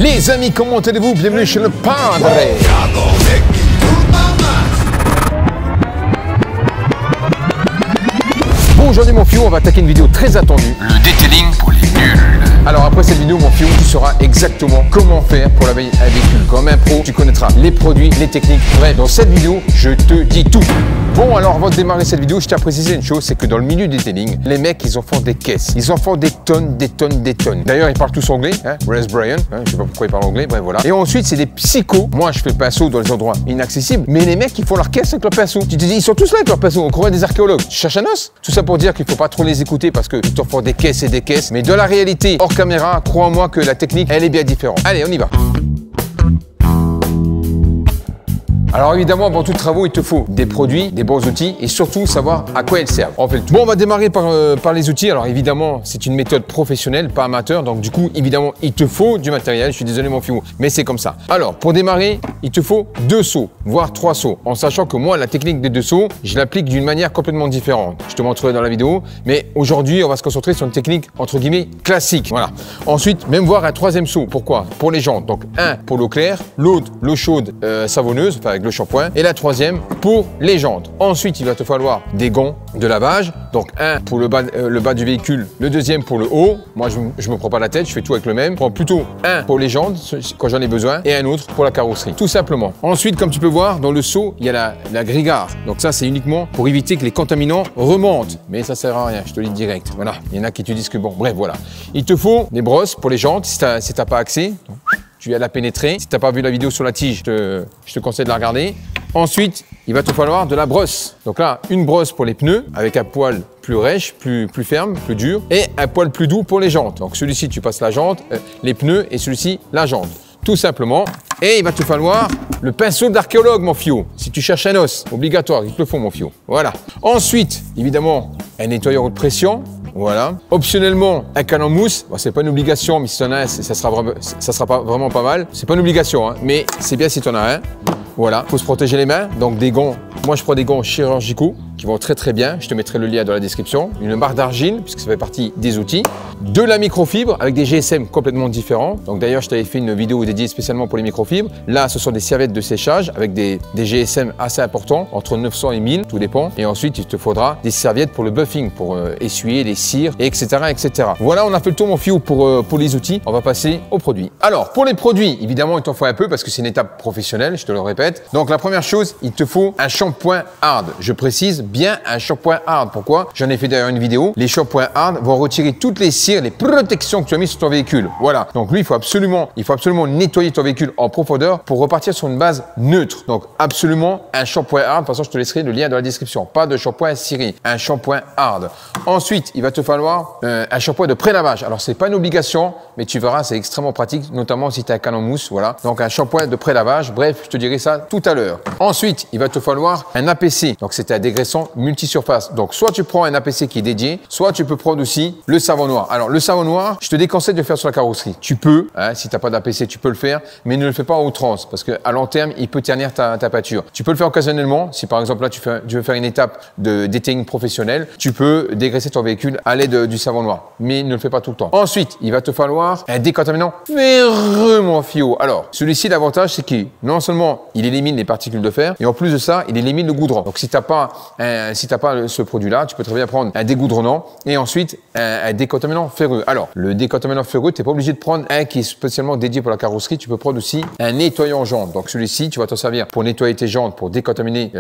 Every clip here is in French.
Les amis, comment allez-vous? Bienvenue chez le Padre. Bon, aujourd'hui mon fiou, on va attaquer une vidéo très attendue. Le detailing pour les nuls. Alors après cette vidéo, mon fiou, tu sauras exactement comment faire pour laver un véhicule. Comme un pro, tu connaîtras les produits, les techniques. Bref, dans cette vidéo, je te dis tout. Bon, alors avant de démarrer cette vidéo, je tiens à préciser une chose, c'est que dans le milieu du detailing, les mecs, ils en font des caisses. Ils en font des tonnes, des tonnes, des tonnes. D'ailleurs, ils parlent tous anglais, hein, Wes Brian, hein, je sais pas pourquoi ils parlent anglais, bref, voilà. Et ensuite, c'est des psychos. Moi, je fais le pinceau dans les endroits inaccessibles, mais les mecs, ils font leur caisse avec leur pinceau. Tu te dis, ils sont tous là avec leur pinceau, on croirait des archéologues. Tu cherches un os? Tout ça pour dire qu'il faut pas trop les écouter parce qu'ils t'en font des caisses et des caisses. Mais de la réalité, hors caméra, crois-moi que la technique, elle est bien différente. Allez, on y va. Alors évidemment, avant tout travaux, il te faut des produits, des bons outils et surtout savoir à quoi ils servent. On fait le tout. Bon, on va démarrer par les outils. Alors évidemment, c'est une méthode professionnelle, pas amateur. Donc du coup, évidemment, il te faut du matériel. Je suis désolé mon fiou, mais c'est comme ça. Alors, pour démarrer, il te faut 2 seaux, voire 3 seaux. En sachant que moi, la technique des 2 seaux, je l'applique d'une manière complètement différente. Je te montrerai dans la vidéo. Mais aujourd'hui, on va se concentrer sur une technique, entre guillemets, classique. Voilà. Ensuite, même voir un 3e seau. Pourquoi? Pour les jantes. Donc un pour l'eau claire, l'autre, l'eau chaude savonneuse, enfin avec le shampoing, et la 3e pour les jantes. Ensuite, il va te falloir des gants de lavage, donc un pour le bas du véhicule, le 2e pour le haut. Moi, je me prends pas la tête, je fais tout avec le même. Je prends plutôt un pour les jantes quand j'en ai besoin et un autre pour la carrosserie, tout simplement. Ensuite, comme tu peux voir, dans le seau, il y a la grille-garde. Donc ça, c'est uniquement pour éviter que les contaminants remontent. Mais ça sert à rien, je te le dis direct. Voilà, il y en a qui te disent que bon, bref, voilà. Il te faut des brosses pour les jantes si t'as pas accès. Tu vas la pénétrer. Si tu n'as pas vu la vidéo sur la tige, je te conseille de la regarder. Ensuite, il va te falloir de la brosse. Donc là, une brosse pour les pneus avec un poil plus rêche, plus ferme, plus dur et un poil plus doux pour les jantes. Donc celui-ci, tu passes la jante, les pneus et celui-ci, la jante. Tout simplement. Et il va te falloir le pinceau d'archéologue, mon fiou. Si tu cherches un os, obligatoire, il te le faut, mon fiou. Voilà. Ensuite, évidemment, un nettoyeur haute pression. Voilà. Optionnellement, un canon mousse. Bon, c'est pas une obligation, mais si tu en as un, ça sera vraiment pas mal. C'est pas une obligation, hein, mais c'est bien si tu en as un. Voilà. Faut se protéger les mains. Donc des gants. Moi, je prends des gants chirurgicaux qui vont très très bien. Je te mettrai le lien dans la description. Une barre d'argile, puisque ça fait partie des outils. De la microfibre avec des GSM complètement différents. Donc d'ailleurs, je t'avais fait une vidéo dédiée spécialement pour les microfibres. Là, ce sont des serviettes de séchage avec des GSM assez importants, entre 900 et 1000, tout dépend. Et ensuite, il te faudra des serviettes pour le buffing, pour essuyer les cires, etc., etc. Voilà, on a fait le tour, mon fiou, pour les outils. On va passer aux produits. Alors, pour les produits, évidemment, il t'en faut un peu parce que c'est une étape professionnelle, je te le répète. Donc, la première chose, il te faut un shampoing hard. Je précise bien un shampoing hard. Pourquoi? J'en ai fait d'ailleurs une vidéo. Les shampoings hard vont retirer toutes les cires, les protections que tu as mises sur ton véhicule. Voilà. Donc, lui, il faut absolument nettoyer ton véhicule en profondeur pour repartir sur une base neutre. Donc, absolument un shampoing hard. De toute façon, je te laisserai le lien dans la description. Pas de shampoing ciré. Un shampoing hard. Ensuite, il va te falloir un shampoing de pré-lavage. Alors, c'est pas une obligation, mais tu verras, c'est extrêmement pratique, notamment si tu as un canon mousse. Voilà. Donc, un shampoing de pré-lavage. Bref, je te dirai ça tout à l'heure. Ensuite, il va te falloir un APC. Donc, c'est un dégraissant multisurface. Donc, soit tu prends un APC qui est dédié, soit tu peux prendre aussi le savon noir. Alors, le savon noir, je te déconseille de le faire sur la carrosserie. Tu peux, hein, si tu n'as pas d'APC, tu peux le faire, mais ne le fais pas à outrance parce qu'à long terme, il peut ternir ta peinture. Tu peux le faire occasionnellement. Si par exemple, là, tu veux faire une étape de detailing professionnel, tu peux dégraisser ton véhicule à l'aide du savon noir, mais ne le fais pas tout le temps. Ensuite, il va te falloir un décontaminant ferreux, mon fiot. Alors, celui-ci, l'avantage, c'est qu'il, non seulement, il élimine les particules de fer, et en plus de ça, il élimine le goudron. Donc, si tu n'as pas ce produit-là, tu peux très bien prendre un dégoudronnant et ensuite un décontaminant ferreux. Alors, le décontaminant ferreux, tu n'es pas obligé de prendre un qui est spécialement dédié pour la carrosserie. Tu peux prendre aussi un nettoyant jantes. Donc, celui-ci, tu vas t'en servir pour nettoyer tes jantes, pour décontaminer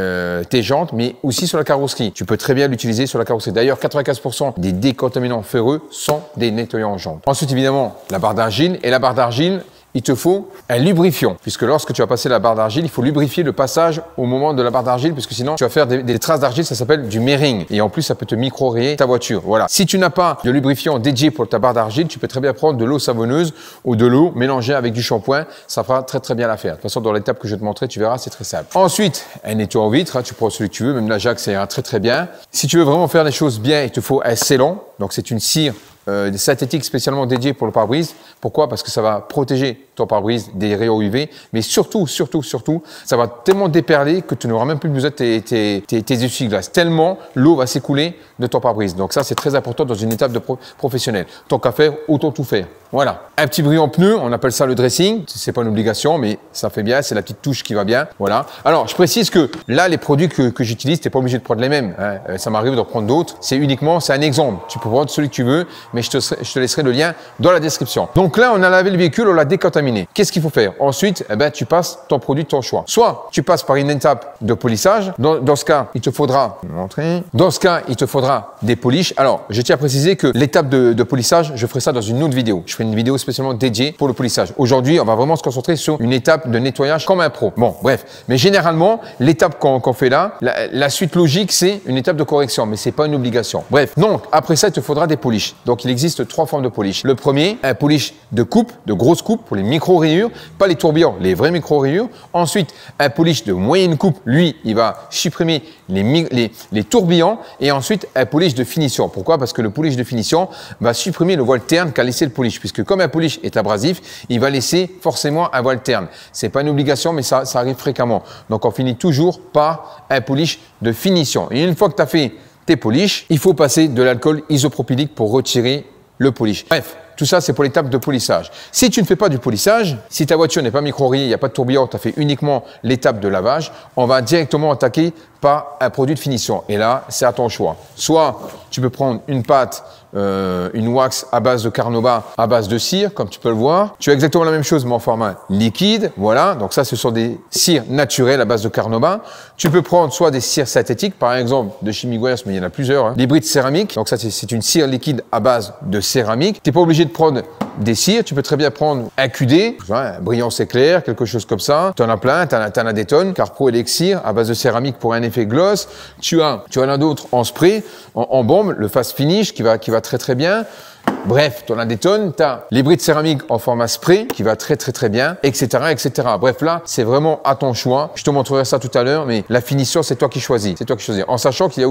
tes jantes, mais aussi sur la carrosserie. Tu peux très bien l'utiliser sur la carrosserie. D'ailleurs, 95% des décontaminants ferreux sont des nettoyants jantes. Ensuite, évidemment, la barre d'argile. Et la barre d'argile, il te faut un lubrifiant, puisque lorsque tu vas passer la barre d'argile, il faut lubrifier le passage au moment de la barre d'argile, puisque sinon tu vas faire des traces d'argile, ça s'appelle du merring. Et en plus, ça peut te micro-rayer ta voiture. Voilà. Si tu n'as pas de lubrifiant dédié pour ta barre d'argile, tu peux très bien prendre de l'eau savonneuse ou de l'eau mélangée avec du shampoing. Ça fera très très bien l'affaire. De toute façon, dans l'étape que je vais te montrer, tu verras, c'est très simple. Ensuite, un nettoyant vitre, hein, tu prends celui que tu veux, même l'Ajax, ça ira très très bien. Si tu veux vraiment faire les choses bien, il te faut un scellant. Donc c'est une cire synthétique spécialement dédiée pour le pare-brise. Pourquoi? Parce que ça va protéger ton pare-brise des rayons UV, mais surtout, ça va tellement déperler que tu n'auras même plus besoin de tes essuie-glaces, tellement l'eau va s'écouler de ton pare-brise. Donc ça, c'est très important dans une étape de professionnel. Tant qu'à faire, autant tout faire. Voilà. Un petit brillant pneu, on appelle ça le dressing. C'est pas une obligation, mais ça fait bien. C'est la petite touche qui va bien. Voilà. Alors, je précise que là, les produits que j'utilise, t'es pas obligé de prendre les mêmes. Hein. Ça m'arrive d'en prendre d'autres. C'est un exemple. Tu peux prendre celui que tu veux, mais je te laisserai le lien dans la description. Donc là, on a lavé le véhicule, on l'a décontaminé. Qu'est-ce qu'il faut faire? Ensuite, eh ben, tu passes ton produit de ton choix. Soit tu passes par une étape de polissage. Dans ce cas, il te faudra des polishes. Alors, je tiens à préciser que l'étape de polissage, je ferai ça dans une autre vidéo. Je ferai une vidéo spécialement dédiée pour le polissage. Aujourd'hui, on va vraiment se concentrer sur une étape de nettoyage comme un pro. Bon, bref. Mais généralement, l'étape qu'on fait là, la suite logique, c'est une étape de correction, mais c'est pas une obligation. Bref. Donc, après ça, il te faudra des polishes. Donc, il existe 3 formes de polish. Le premier, un polish de coupe, de grosse coupe pour les micro-rayures, pas les tourbillons, les vraies micro-rayures. Ensuite, un polish de moyenne coupe, lui, il va supprimer les tourbillons. Et ensuite, un polish de finition. Pourquoi? Parce que le polish de finition va supprimer le voile terne qu'a laissé le polish. Puisque comme un polish est abrasif, il va laisser forcément un voile terne. C'est pas une obligation, mais ça arrive fréquemment. Donc, on finit toujours par un polish de finition. Et une fois que tu as fait tes polishes, il faut passer de l'alcool isopropylique pour retirer le polish. Bref. Tout ça, c'est pour l'étape de polissage. Si tu ne fais pas du polissage, si ta voiture n'est pas micro-rayée, il n'y a pas de tourbillon, tu as fait uniquement l'étape de lavage, on va directement attaquer par un produit de finition. Et là, c'est à ton choix. Soit tu peux prendre une pâte, une wax à base de carnauba, à base de cire, comme tu peux le voir. Tu as exactement la même chose, mais en format liquide. Voilà. Donc ça, ce sont des cires naturelles à base de carnauba. Tu peux prendre soit des cires synthétiques, par exemple de chez Miguel, mais il y en a plusieurs. Hein. L'hybride céramique. Donc ça, c'est une cire liquide à base de céramique. Tu n'es pas obligé de prendre des cires. Tu peux très bien prendre un QD, un brillance éclair, quelque chose comme ça. Tu en as plein, tu en as des tonnes. Carpro Elixir à base de céramique pour un effet gloss. Tu en as d'autres en spray, en bombe, le fast finish qui va très bien. Bref, tu en as des tonnes. Tu as l'hybride céramique en format spray qui va très bien, etc., etc. Bref, là, c'est vraiment à ton choix. Je te montrerai ça tout à l'heure, mais la finition, c'est toi qui choisis. C'est toi qui choisis. En sachant qu'il y a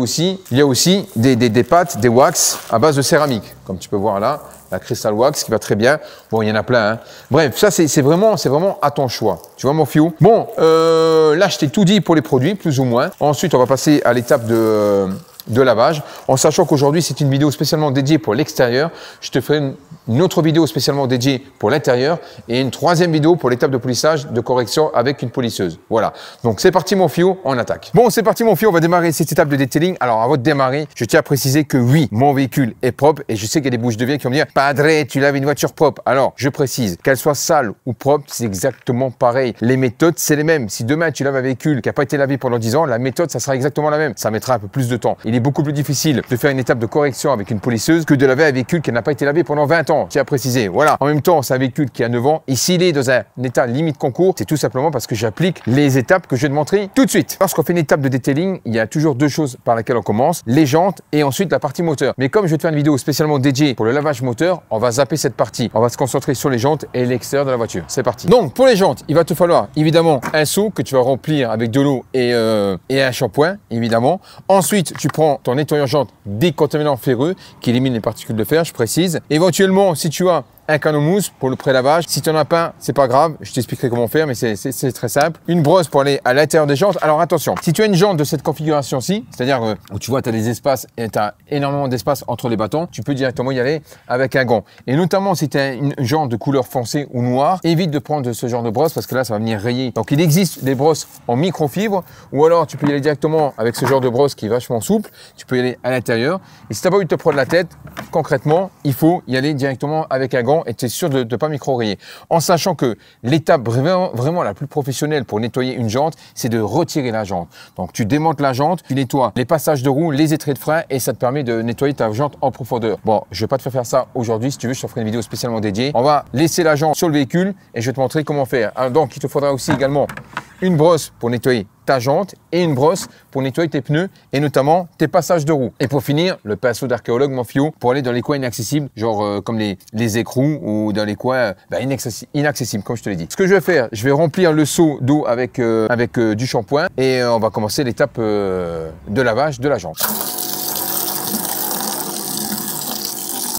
aussi des pâtes, des wax à base de céramique. Comme tu peux voir là, la Crystal Wax qui va très bien. Bon, il y en a plein. Hein. Bref, ça, c'est vraiment à ton choix. Tu vois, mon fiou? Bon, là, je t'ai tout dit pour les produits, plus ou moins. Ensuite, on va passer à l'étape de lavage, en sachant qu'aujourd'hui c'est une vidéo spécialement dédiée pour l'extérieur. Je te ferai une autre vidéo spécialement dédiée pour l'intérieur et une troisième vidéo pour l'étape de polissage de correction avec une polisseuse. Voilà, donc c'est parti mon fiou, on attaque. Bon, c'est parti mon fiou, on va démarrer cette étape de detailing. Alors avant de démarrer, je tiens à préciser que oui, mon véhicule est propre et je sais qu'il y a des bouches de vieilles qui vont me dire « Padre, tu laves une voiture propre ». Alors, je précise, qu'elle soit sale ou propre, c'est exactement pareil. Les méthodes, c'est les mêmes. Si demain tu laves un véhicule qui n'a pas été lavé pendant 10 ans, la méthode, ça sera exactement la même. Ça mettra un peu plus de temps. Il est beaucoup plus difficile de faire une étape de correction avec une polisseuse que de laver un véhicule qui n'a pas été lavé pendant 20 ans. Tiens à préciser. Voilà. En même temps, c'est un véhicule qui a 9 ans. Et s'il est dans un état limite concours, c'est tout simplement parce que j'applique les étapes que je vais te montrer tout de suite. Lorsqu'on fait une étape de detailing, il y a toujours 2 choses par lesquelles on commence. Les jantes et ensuite la partie moteur. Mais comme je vais te faire une vidéo spécialement dédiée pour le lavage moteur, on va zapper cette partie. On va se concentrer sur les jantes et l'extérieur de la voiture. C'est parti. Donc, pour les jantes, il va te falloir évidemment un seau que tu vas remplir avec de l'eau et un shampoing, évidemment. Ensuite, tu prends ton nettoyant jante décontaminant ferreux qui élimine les particules de fer, je précise. Éventuellement, si tu as un canot mousse pour le pré-lavage. Si tu n'en as pas, c'est pas grave, je t'expliquerai comment faire, mais c'est très simple. Une brosse pour aller à l'intérieur des jantes. Alors attention, si tu as une jante de cette configuration-ci, c'est-à-dire où tu vois, tu as des espaces et tu as énormément d'espace entre les bâtons, tu peux directement y aller avec un gant. Et notamment si tu as une jante de couleur foncée ou noire, évite de prendre ce genre de brosse parce que là, ça va venir rayer. Donc il existe des brosses en microfibre ou alors tu peux y aller directement avec ce genre de brosse qui est vachement souple. Tu peux y aller à l'intérieur. Et si tu n'as pas envie de te prendre la tête, concrètement, il faut y aller directement avec un gant et tu es sûr de ne pas micro-rayer. En sachant que l'étape vraiment la plus professionnelle pour nettoyer une jante, c'est de retirer la jante. Donc tu démontes la jante, tu nettoies les passages de roue, les étraits de frein et ça te permet de nettoyer ta jante en profondeur. Bon, je ne vais pas te faire ça aujourd'hui. Si tu veux, je te ferai une vidéo spécialement dédiée. On va laisser la jante sur le véhicule et je vais te montrer comment faire. Alors, donc, il te faudra aussi également une brosse pour nettoyer ta jante et une brosse pour nettoyer tes pneus et notamment tes passages de roue. Et pour finir, le pinceau d'archéologue, mon fio, pour aller dans les coins inaccessibles, genre comme les écrous ou dans les coins inaccessibles, comme je te l'ai dit. Ce que je vais faire, je vais remplir le seau d'eau avec du shampoing et on va commencer l'étape de lavage de la jante.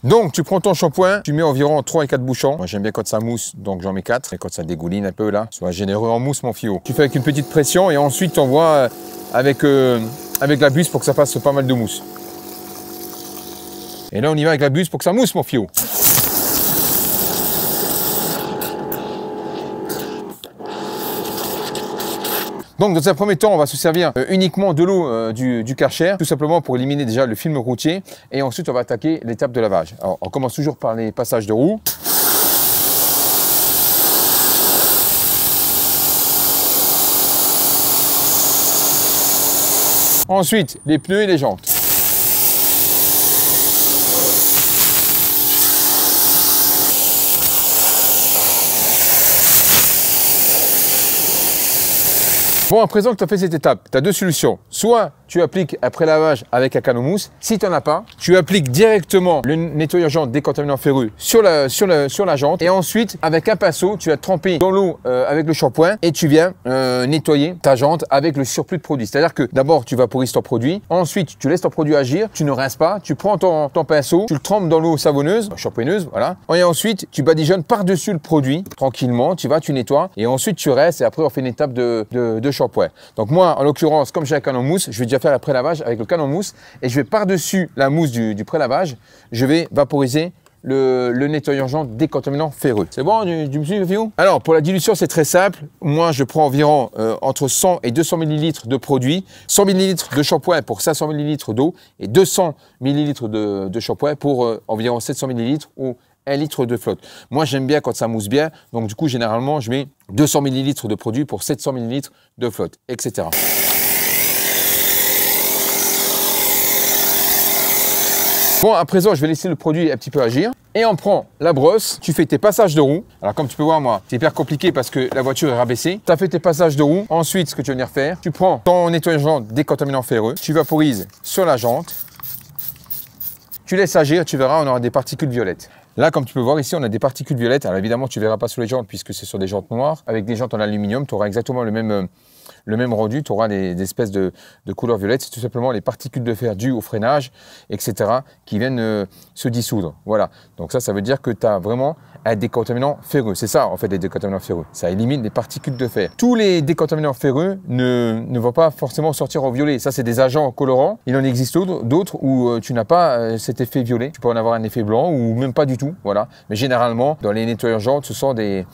Donc tu prends ton shampoing, tu mets environ 3 et 4 bouchons. Moi j'aime bien quand ça mousse, donc j'en mets 4. Et quand ça dégouline un peu là, sois généreux en mousse mon fio. Tu fais avec une petite pression et ensuite tu envoies avec la buse pour que ça fasse pas mal de mousse. Et là on y va avec la buse pour que ça mousse mon fio. Donc dans un premier temps, on va se servir uniquement de l'eau du Karcher, tout simplement pour éliminer déjà le film routier. Et ensuite, on va attaquer l'étape de lavage. Alors, on commence toujours par les passages de roue. Ensuite, les pneus et les jantes. Bon, à présent que tu as fait cette étape, tu as deux solutions. Soit tu appliques après lavage avec un canon mousse. Si tu n'en as pas, tu appliques directement le nettoyeur jante décontaminant ferreux sur la jante. Et ensuite, avec un pinceau, tu vas tremper dans l'eau avec le shampoing et tu viens nettoyer ta jante avec le surplus de produit. C'est-à-dire que d'abord, tu vaporises ton produit. Ensuite, tu laisses ton produit agir. Tu ne rinces pas. Tu prends ton pinceau, tu le trempes dans l'eau savonneuse, shampoineuse, voilà. Et ensuite, tu badigeonnes par-dessus le produit tranquillement. Tu nettoies. Et ensuite, tu restes. Et après, on fait une étape de shampoing. Donc moi, en l'occurrence, comme j'ai un canon mousse, je vais déjà faire le pré-lavage avec le canon mousse et je vais par-dessus la mousse du pré-lavage, je vais vaporiser le nettoyant jante décontaminant ferreux. C'est bon, du me suis. Alors, pour la dilution, c'est très simple. Moi, je prends environ entre 100 et 200 ml de produit, 100 ml de shampoing pour 500 ml d'eau et 200 ml de shampoing pour environ 700 ml ou 1 litre de flotte. Moi, j'aime bien quand ça mousse bien. Donc, du coup, généralement, je mets 200 ml de produit pour 700 ml de flotte, etc. Bon, à présent, je vais laisser le produit un petit peu agir. Et on prend la brosse, tu fais tes passages de roue. Alors, comme tu peux voir, moi, c'est hyper compliqué parce que la voiture est rabaissée. Tu as fait tes passages de roue. Ensuite, ce que tu vas venir faire, tu prends ton nettoyant jante décontaminant ferreux. Tu vaporises sur la jante. Tu laisses agir, tu verras, on aura des particules violettes. Là, comme tu peux voir ici, on a des particules violettes. Alors évidemment, tu ne verras pas sur les jantes puisque c'est sur des jantes noires. Avec des jantes en aluminium, tu auras exactement le même rendu. Tu auras des espèces de couleurs violettes. C'est tout simplement les particules de fer dues au freinage, etc. qui viennent se dissoudre. Voilà. Donc ça veut dire que tu as vraiment un décontaminant ferreux. C'est ça, en fait, les décontaminants ferreux. Ça élimine les particules de fer. Tous les décontaminants ferreux ne vont pas forcément sortir en violet. Ça, c'est des agents colorants. Il en existe d'autres où tu n'as pas cet effet violet. Tu peux en avoir un effet blanc ou même pas du tout. Voilà. Mais généralement, dans les nettoyeurs jantes, ce sont des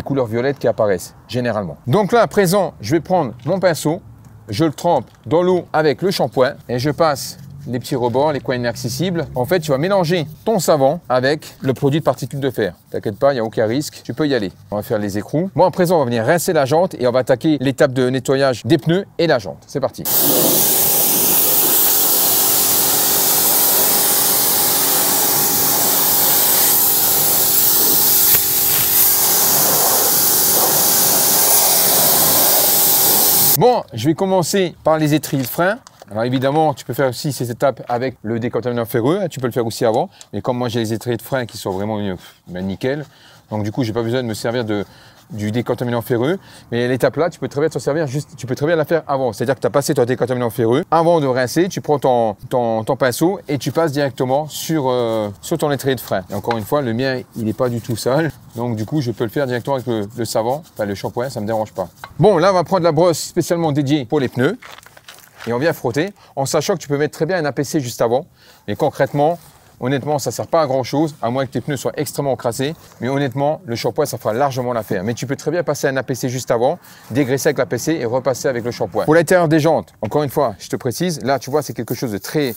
couleurs violettes qui apparaissent, généralement. Donc là, à présent, je vais prendre mon pinceau. Je le trempe dans l'eau avec le shampoing et je passe les petits rebords, les coins inaccessibles. En fait, tu vas mélanger ton savon avec le produit de particules de fer. T'inquiète pas, il n'y a aucun risque, tu peux y aller. On va faire les écrous. Bon, à présent, on va venir rincer la jante et on va attaquer l'étape de nettoyage des pneus et la jante. C'est parti. Bon, je vais commencer par les étriers de frein. Alors évidemment, tu peux faire aussi ces étapes avec le décontaminant ferreux, tu peux le faire aussi avant. Mais comme moi j'ai les étriers de frein qui sont vraiment nickel, donc du coup j'ai pas besoin de me servir du décontaminant ferreux. Mais l'étape là, tu peux très bien t'en servir, tu peux très bien la faire avant. C'est-à-dire que tu as passé ton décontaminant ferreux. Avant de rincer, tu prends ton pinceau et tu passes directement sur ton étrier de frein. Et encore une fois, le mien, il n'est pas du tout sale. Donc du coup, je peux le faire directement avec le savon, enfin le shampoing, ça ne me dérange pas. Bon, là, on va prendre la brosse spécialement dédiée pour les pneus. Et on vient frotter, en sachant que tu peux mettre très bien un APC juste avant. Mais concrètement, honnêtement, ça ne sert pas à grand chose, à moins que tes pneus soient extrêmement encrassés. Mais honnêtement, le shampoing, ça fera largement l'affaire. Mais tu peux très bien passer un APC juste avant, dégraisser avec l'APC et repasser avec le shampoing. Pour l'intérieur des jantes, encore une fois, je te précise, là, tu vois, c'est quelque chose de très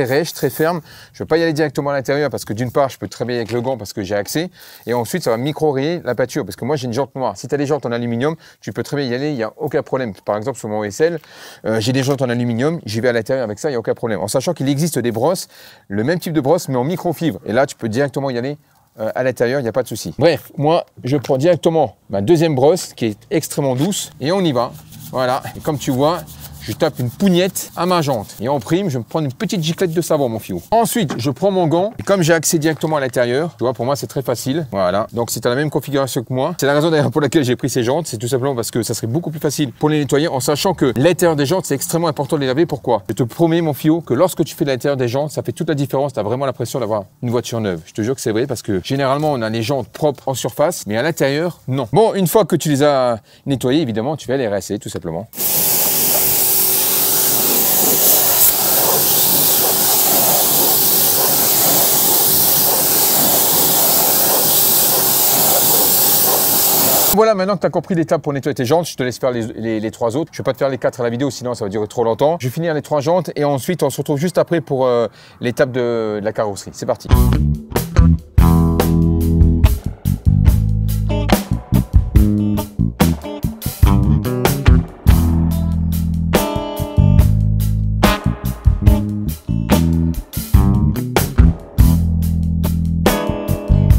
rêche, très ferme. Je ne vais pas y aller directement à l'intérieur parce que d'une part, je peux très bien avec le gant parce que j'ai accès. Et ensuite, ça va micro-rayer la peinture parce que moi, j'ai une jante noire. Si tu as des jantes en aluminium, tu peux très bien y aller, il n'y a aucun problème. Par exemple, sur mon OSL, j'ai des jantes en aluminium, j'y vais à l'intérieur avec ça, il n'y a aucun problème. En sachant qu'il existe des brosses, le même type de brosse, mais en microfibre. Et là, tu peux directement y aller à l'intérieur, il n'y a pas de souci. Bref, moi, je prends directement ma deuxième brosse qui est extrêmement douce et on y va. Voilà, et comme tu vois, je tape une pougnette à ma jante. Et en prime, je vais me prendre une petite giclette de savon, mon fiou. Ensuite, je prends mon gant. Et comme j'ai accès directement à l'intérieur, tu vois, pour moi, c'est très facile. Voilà. Donc, c'est à la même configuration que moi. C'est la raison d'ailleurs pour laquelle j'ai pris ces jantes. C'est tout simplement parce que ça serait beaucoup plus facile pour les nettoyer en sachant que l'intérieur des jantes, c'est extrêmement important de les laver. Pourquoi? Je te promets, mon fiou, que lorsque tu fais l'intérieur des jantes, ça fait toute la différence. Tu as vraiment l'impression d'avoir une voiture neuve. Je te jure que c'est vrai parce que généralement, on a les jantes propres en surface, mais à l'intérieur, non. Bon, une fois que tu les as nettoyées, évidemment, tu vas les rincer tout simplement. Voilà, maintenant que tu as compris l'étape pour nettoyer tes jantes, je te laisse faire les 3 autres. Je ne vais pas te faire les 4 à la vidéo, sinon ça va durer trop longtemps. Je vais finir les 3 jantes et ensuite on se retrouve juste après pour l'étape de la carrosserie. C'est parti.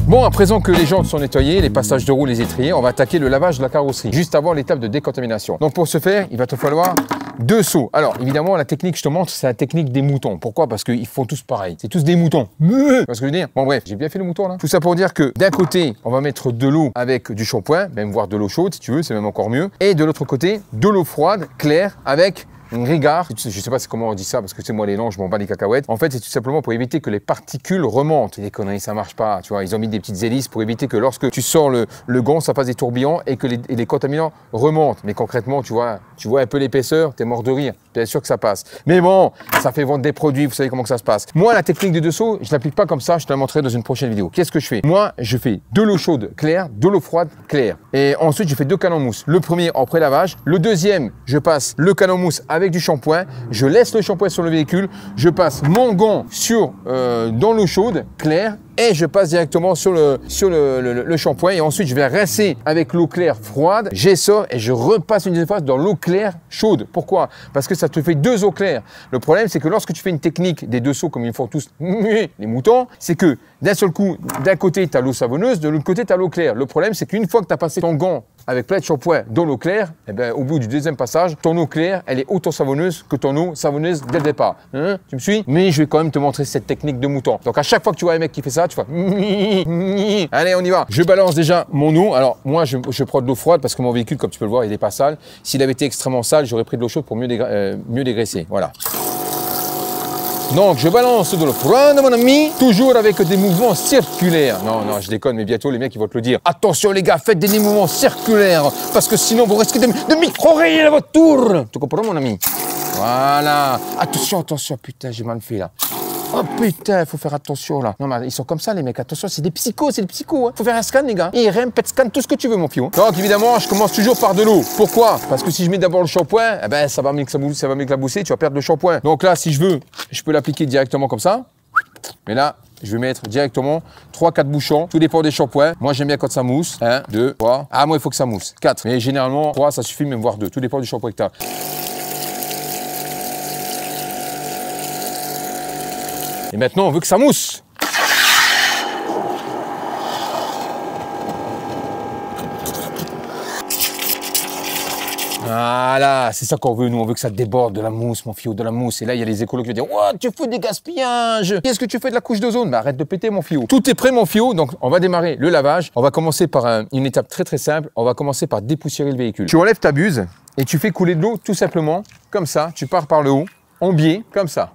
Bon, à présent que les jantes sont nettoyées, les passages de roue, les étriers, on va attaquer le lavage de la carrosserie, juste avant l'étape de décontamination. Donc pour ce faire, il va te falloir 2 seaux. Alors évidemment, la technique que je te montre, c'est la technique des moutons. Pourquoi? Parce qu'ils font tous pareil. C'est tous des moutons. Tu vois ce que je veux dire? Bon bref, j'ai bien fait le mouton là. Tout ça pour dire que d'un côté, on va mettre de l'eau avec du shampoing, même voire de l'eau chaude si tu veux, c'est même encore mieux. Et de l'autre côté, de l'eau froide, claire, avec une rigueur. Je ne sais pas comment on dit ça parce que c'est moi les noms, je m'en bats les cacahuètes. En fait, c'est tout simplement pour éviter que les particules remontent. C'est des conneries, ça marche pas. Tu vois, ils ont mis des petites hélices pour éviter que lorsque tu sors le gant, ça fasse des tourbillons et que les contaminants remontent. Mais concrètement, tu vois un peu l'épaisseur, t'es mort de rire. Bien sûr que ça passe. Mais bon, ça fait vendre des produits, vous savez comment que ça se passe. Moi, la technique des 2 seaux, je l'applique pas comme ça, je te la montrerai dans une prochaine vidéo. Qu'est-ce que je fais? Moi, je fais de l'eau chaude claire, de l'eau froide claire. Et ensuite, je fais 2 canons mousse. Le premier en pré-lavage. Le deuxième, je passe le canon mousse avec du shampoing. Je laisse le shampoing sur le véhicule. Je passe mon gant dans l'eau chaude claire. Et je passe directement sur le shampoing et ensuite je vais rincer avec l'eau claire froide, j'essore et je repasse une deuxième fois dans l'eau claire chaude. Pourquoi? Parce que ça te fait 2 eaux claires. Le problème c'est que lorsque tu fais une technique des 2 seaux comme ils font tous les moutons, c'est que d'un seul coup, d'un côté tu as l'eau savonneuse, de l'autre côté tu as l'eau claire. Le problème c'est qu'une fois que tu as passé ton gant avec plein de shampoing dans l'eau claire, eh ben, au bout du deuxième passage, ton eau claire, elle est autant savonneuse que ton eau savonneuse dès le départ. Hein? Tu me suis? Mais je vais quand même te montrer cette technique de mouton. Donc à chaque fois que tu vois un mec qui fait ça, tu fais allez, on y va. Je balance déjà mon eau. Alors moi, je prends de l'eau froide parce que mon véhicule, comme tu peux le voir, il n'est pas sale. S'il avait été extrêmement sale, j'aurais pris de l'eau chaude pour mieux dégraisser. Voilà. Donc je balance de l'eau froide, mon ami, toujours avec des mouvements circulaires. Non, je déconne, mais bientôt les mecs ils vont te le dire. Attention les gars, faites des mouvements circulaires, parce que sinon vous risquez de micro-rayer la voiture. Tu comprends mon ami? Voilà. Attention, putain, j'ai mal fait là. Oh putain, faut faire attention là. Non mais ils sont comme ça les mecs, attention, c'est des psychos, hein. Faut faire un scan les gars. IRM, PET scan, tout ce que tu veux mon fiou. Donc évidemment, je commence toujours par de l'eau. Pourquoi? Parce que si je mets d'abord le shampoing, eh ben ça va m'éclabousser, tu vas perdre le shampoing. Donc là, si je veux, je peux l'appliquer directement comme ça. Mais là, je vais mettre directement 3-4 bouchons. Tout dépend des shampoings. Moi, j'aime bien quand ça mousse. 1, 2, 3. Ah, moi, il faut que ça mousse. 4. Mais généralement, 3, ça suffit, même voire 2. Tout dépend du shampoing que tu as. Et maintenant, on veut que ça mousse. Voilà, c'est ça qu'on veut, nous, on veut que ça déborde de la mousse, mon fiou, de la mousse. Et là, il y a les écolos qui vont dire « Oh, tu fais des gaspillages. Qu'est-ce que tu fais de la couche d'ozone ?» Bah, arrête de péter, mon fiou. Tout est prêt, mon fiou, donc on va démarrer le lavage. On va commencer par une étape très très simple. On va commencer par dépoussiérer le véhicule. Tu enlèves ta buse et tu fais couler de l'eau tout simplement, comme ça. Tu pars par le haut, en biais, comme ça.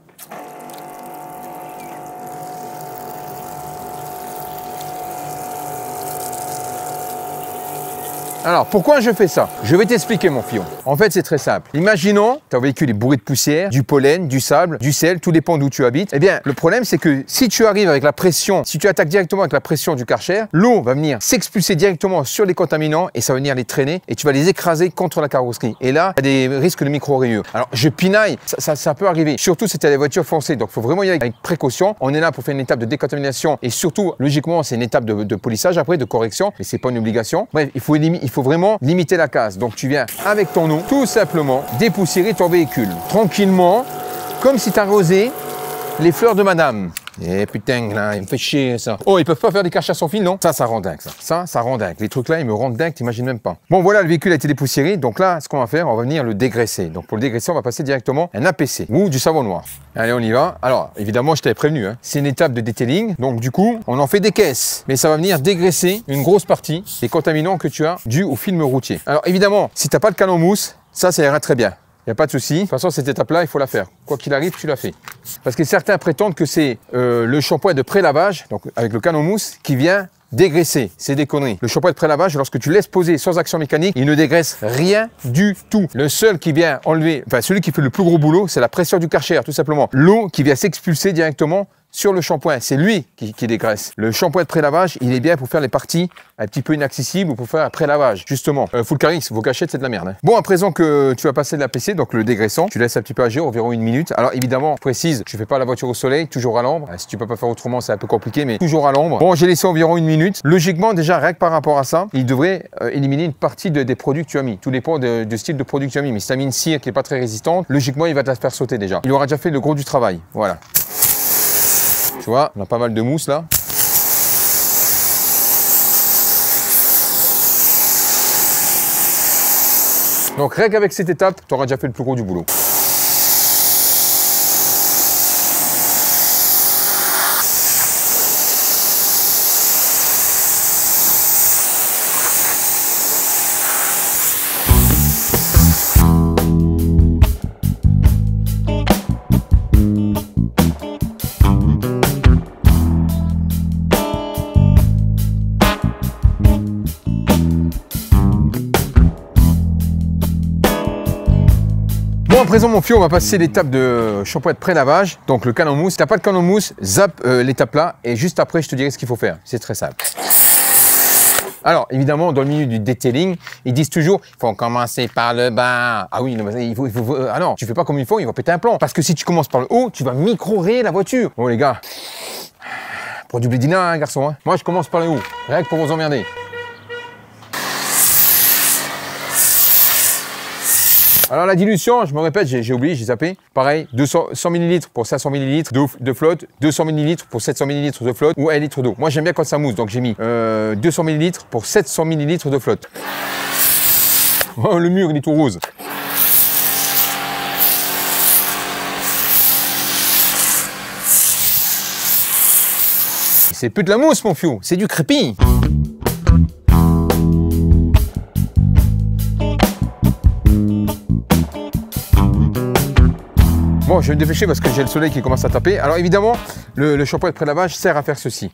Alors, pourquoi je fais ça? Je vais t'expliquer, mon fion. En fait, c'est très simple. Imaginons, ton véhicule est bourré de poussière, du pollen, du sable, du sel, tout dépend d'où tu habites. Eh bien, le problème, c'est que si tu arrives avec la pression, si tu attaques directement avec la pression du Karcher, l'eau va venir s'expulser directement sur les contaminants et ça va venir les traîner et tu vas les écraser contre la carrosserie. Et là, il y a des risques de micro-rayures. Alors, je pinaille, ça peut arriver. Surtout si tu as des voitures foncées. Donc, il faut vraiment y aller avec précaution. On est là pour faire une étape de décontamination et surtout, logiquement, c'est une étape de polissage après, de correction, mais c'est pas une obligation. Bref, il faut vraiment limiter la casse. Donc tu viens avec ton eau, tout simplement dépoussiérer ton véhicule. Tranquillement, comme si tu arrosais les fleurs de madame. Eh putain, là, il me fait chier ça. Oh, ils peuvent pas faire des caches à sans fil, non? Ça rend dingue, ça. Ça rend dingue. Les trucs là, ils me rendent dingue, t'imagines même pas. Bon, voilà, le véhicule a été dépoussiéré. Donc là, ce qu'on va faire, on va venir le dégraisser. Donc pour le dégraisser, on va passer directement un APC ou du savon noir. Allez, on y va. Alors, évidemment, je t'avais prévenu, hein. C'est une étape de detailing. Donc du coup, on en fait des caisses. Mais ça va venir dégraisser une grosse partie des contaminants que tu as dû au film routier. Alors évidemment, si t'as pas de canon mousse, ça ira très bien. Il n'y a pas de souci. De toute façon, cette étape-là, il faut la faire. Quoi qu'il arrive, tu la fais. Parce que certains prétendent que c'est le shampoing de pré-lavage, donc avec le canon mousse, qui vient dégraisser. C'est des conneries. Le shampoing de pré-lavage, lorsque tu laisses poser sans action mécanique, il ne dégraisse rien du tout. Le seul qui vient enlever, enfin celui qui fait le plus gros boulot, c'est la pression du Karcher, tout simplement. L'eau qui vient s'expulser directement sur le shampoing, c'est lui qui dégraisse. Le shampoing de pré-lavage, il est bien pour faire les parties un petit peu inaccessibles ou pour faire un pré-lavage, justement. Full Carix, vos cachettes, c'est de la merde. Hein. Bon, à présent que tu vas passer de l'APC, donc le dégraissant, tu laisses un petit peu agir, environ 1 minute. Alors évidemment, je précise, tu fais pas la voiture au soleil, toujours à l'ombre. Si tu peux pas faire autrement, c'est un peu compliqué, mais toujours à l'ombre. Bon, j'ai laissé environ 1 minute. Logiquement, déjà, rien que par rapport à ça, il devrait éliminer une partie des produits que tu as mis. Tout dépend du style de produit que tu as mis. Mais si tu as mis une cire qui est pas très résistante, logiquement, il va te la faire sauter déjà. Il aura déjà fait le gros du travail. Voilà. Tu vois, on a pas mal de mousse là. Donc rien qu'avec cette étape, tu auras déjà fait le plus gros du boulot. Bon, à présent, mon fion, on va passer l'étape de shampoing de pré-lavage. Donc, le canon mousse. Si tu n'as pas de canon mousse, zappe l'étape là. Et juste après, je te dirai ce qu'il faut faire. C'est très simple. Alors, évidemment, dans le milieu du detailing, ils disent toujours, il faut commencer par le bas. Ah oui, ah non, tu fais pas comme il faut, ils vont péter un plomb. Parce que si tu commences par le haut, tu vas micro-rayer la voiture. Bon, les gars, pour du blédina, hein, garçon. Hein. Moi, je commence par le haut. Rien que pour vous emmerder. Alors la dilution, je me répète, j'ai oublié, j'ai zappé. Pareil, 100 ml pour 500 ml de flotte, 200 ml pour 700 ml de flotte ou 1 litre d'eau. Moi j'aime bien quand ça mousse, donc j'ai mis 200 ml pour 700 ml de flotte. Oh, le mur il est tout rose. C'est plus de la mousse mon fiou, c'est du crépi. Bon, je vais me dépêcher parce que j'ai le soleil qui commence à taper. Alors évidemment, le shampoing de pré-lavage sert à faire ceci.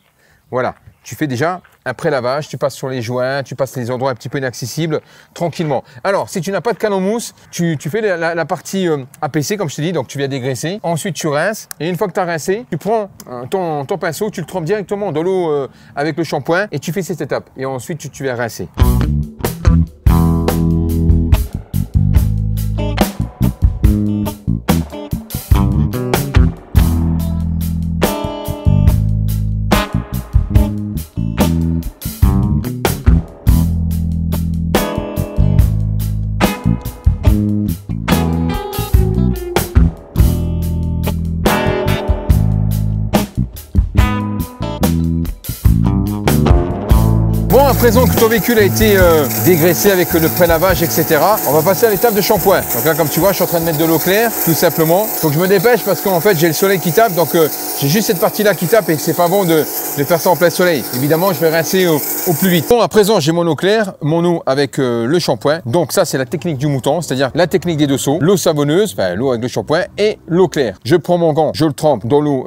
Voilà, tu fais déjà un pré-lavage, tu passes sur les joints, tu passes les endroits un petit peu inaccessibles, tranquillement. Alors, si tu n'as pas de canon mousse, tu fais la partie APC, comme je te dis, donc tu viens dégraisser. Ensuite, tu rinces. Et une fois que tu as rincé, tu prends ton pinceau, tu le trempes directement dans l'eau avec le shampoing et tu fais cette étape. Et ensuite, tu viens rincer. Bon, à présent que ton véhicule a été dégraissé avec le pré-lavage, etc., on va passer à l'étape de shampoing. Donc là, comme tu vois, je suis en train de mettre de l'eau claire, tout simplement. Faut que je me dépêche parce qu'en fait, j'ai le soleil qui tape, donc j'ai juste cette partie-là qui tape et c'est pas bon de faire ça en plein soleil. Évidemment, je vais rincer au plus vite. Bon, à présent, j'ai mon eau claire, mon eau avec le shampoing. Donc ça, c'est la technique du mouton, c'est-à-dire la technique des deux seaux, l'eau savonneuse, enfin l'eau avec le shampoing et l'eau claire. Je prends mon gant, je le trempe dans l'eau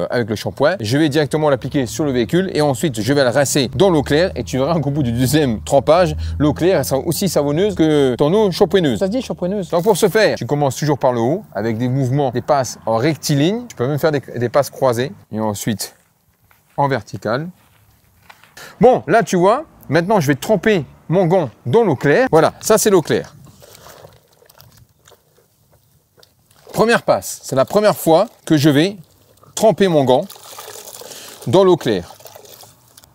avec le shampoing, je vais directement l'appliquer sur le véhicule et ensuite, je vais le rincer dans l'eau claire et tu verras qu'au bout du deuxième trempage, l'eau claire elle sera aussi savonneuse que ton eau shampoineuse. Ça se dit shampoineuse. Donc pour ce faire, tu commences toujours par le haut avec des mouvements, des passes en rectiligne. Tu peux même faire des passes croisées et ensuite en verticale. Bon, là tu vois, maintenant je vais tremper mon gant dans l'eau claire. Voilà, ça c'est l'eau claire. Première passe, c'est la première fois que je vais tremper mon gant dans l'eau claire.